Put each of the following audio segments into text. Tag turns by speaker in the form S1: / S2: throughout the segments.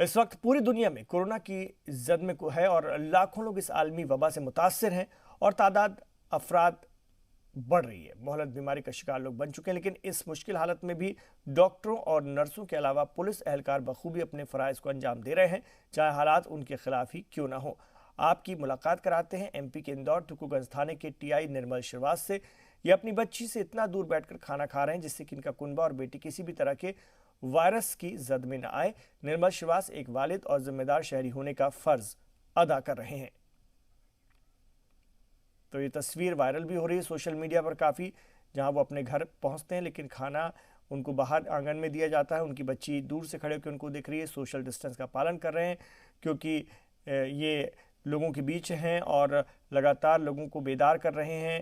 S1: इस वक्त पूरी दुनिया में कोरोना की जद में है और लाखों लोग इस आलमी वबा से मुतासिर हैं और तादाद अफराद बढ़ रही है। मोहलत बीमारी का शिकार लोग बन चुके हैं, लेकिन इस मुश्किल हालत में भी डॉक्टरों और नर्सों के अलावा पुलिस एहलकार बखूबी अपने फ़राइज़ को अंजाम दे रहे हैं, चाहे हालात उनके खिलाफ ही क्यों ना हो। आपकी मुलाकात कराते हैं एमपी के इंदौर तुकुगंज थाने के टीआई निर्मल श्रीवास से। ये अपनी बच्ची से इतना दूर बैठकर खाना खा रहे हैं जिससे कि इनका कुनबा और बेटी किसी भी तरह के वायरस की जद में न आए। निर्मल श्रीवास एक वालिद और जिम्मेदार शहरी होने का फर्ज अदा कर रहे हैं। तो ये तस्वीर वायरल भी हो रही है सोशल मीडिया पर काफ़ी, जहां वो अपने घर पहुंचते हैं लेकिन खाना उनको बाहर आंगन में दिया जाता है। उनकी बच्ची दूर से खड़े होकर उनको देख रही है, सोशल डिस्टेंस का पालन कर रहे हैं क्योंकि ये लोगों के बीच हैं और लगातार लोगों को बेदार कर रहे हैं,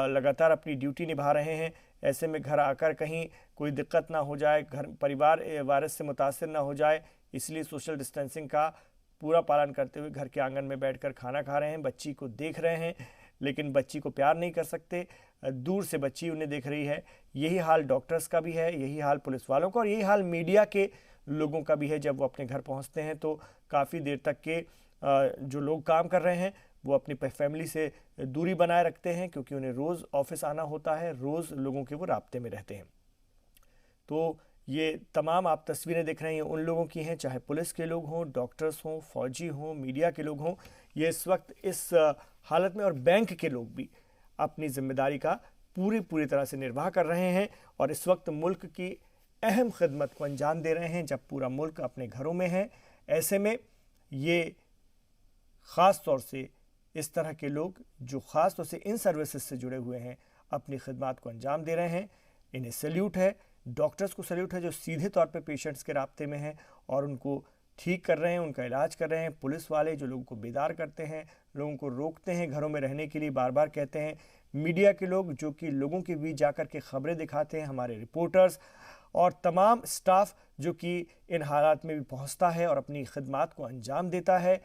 S1: लगातार अपनी ड्यूटी निभा रहे हैं। ऐसे में घर आकर कहीं कोई दिक्कत ना हो जाए, घर परिवार वायरस से मुतासिर ना हो जाए, इसलिए सोशल डिस्टेंसिंग का पूरा पालन करते हुए घर के आंगन में बैठकर खाना खा रहे हैं, बच्ची को देख रहे हैं लेकिन बच्ची को प्यार नहीं कर सकते, दूर से बच्ची उन्हें देख रही है। यही हाल डॉक्टर्स का भी है, यही हाल पुलिस वालों का और यही हाल मीडिया के लोगों का भी है। जब वो अपने घर पहुंचते हैं तो काफ़ी देर तक के जो लोग काम कर रहे हैं वो अपनी फैमिली से दूरी बनाए रखते हैं क्योंकि उन्हें रोज़ ऑफिस आना होता है, रोज़ लोगों के वो राब्ते में रहते हैं। तो ये तमाम आप तस्वीरें देख रहे हैं उन लोगों की हैं, चाहे पुलिस के लोग हों, डॉक्टर्स हों, फौजी हों, मीडिया के लोग हों। ये इस वक्त इस हालत में और बैंक के लोग भी अपनी जिम्मेदारी का पूरी तरह से निर्वाह कर रहे हैं और इस वक्त मुल्क की अहम खिदमत को अंजाम दे रहे हैं जब पूरा मुल्क अपने घरों में है। ऐसे में ये ख़ास तौर से इस तरह के लोग जो ख़ास तौर से इन सर्विसेज से जुड़े हुए हैं अपनी खिदमत को अंजाम दे रहे हैं, इन्हें सैल्यूट है। डॉक्टर्स को सैल्यूट है जो सीधे तौर पे पेशेंट्स के राब्ते में हैं और उनको ठीक कर रहे हैं, उनका इलाज कर रहे हैं। पुलिस वाले जो लोगों को बेदार करते हैं, लोगों को रोकते हैं घरों में रहने के लिए, बार बार कहते हैं। मीडिया के लोग जो कि लोगों के बीच जाकर के खबरें दिखाते हैं, हमारे रिपोर्टर्स और तमाम स्टाफ जो कि इन हालात में भी पहुँचता है और अपनी खिदमत को अंजाम देता है।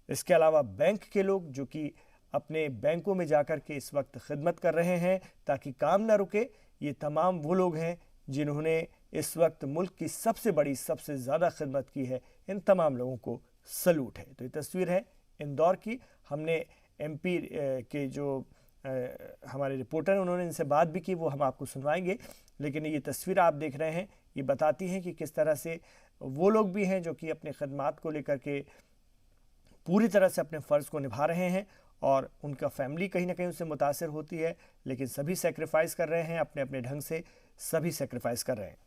S1: इसके अलावा बैंक के लोग जो कि अपने बैंकों में जाकर के इस वक्त खिदमत कर रहे हैं ताकि काम ना रुके। ये तमाम वो लोग हैं जिन्होंने इस वक्त मुल्क की सबसे बड़ी, सबसे ज़्यादा खिदमत की है। इन तमाम लोगों को सलूट है। तो ये तस्वीर है इंदौर की। हमने एमपी के जो हमारे रिपोर्टर हैं उन्होंने इनसे बात भी की, वो हम आपको सुनवाएंगे। लेकिन ये तस्वीर आप देख रहे हैं ये बताती हैं कि किस तरह से वो लोग भी हैं जो कि अपने खिदमत को लेकर के पूरी तरह से अपने फ़र्ज़ को निभा रहे हैं और उनका फैमिली कहीं ना कहीं उससे मुतासिर होती है, लेकिन सभी सेक्रीफाइस कर रहे हैं, अपने अपने ढंग से सभी सेक्रीफाइस कर रहे हैं।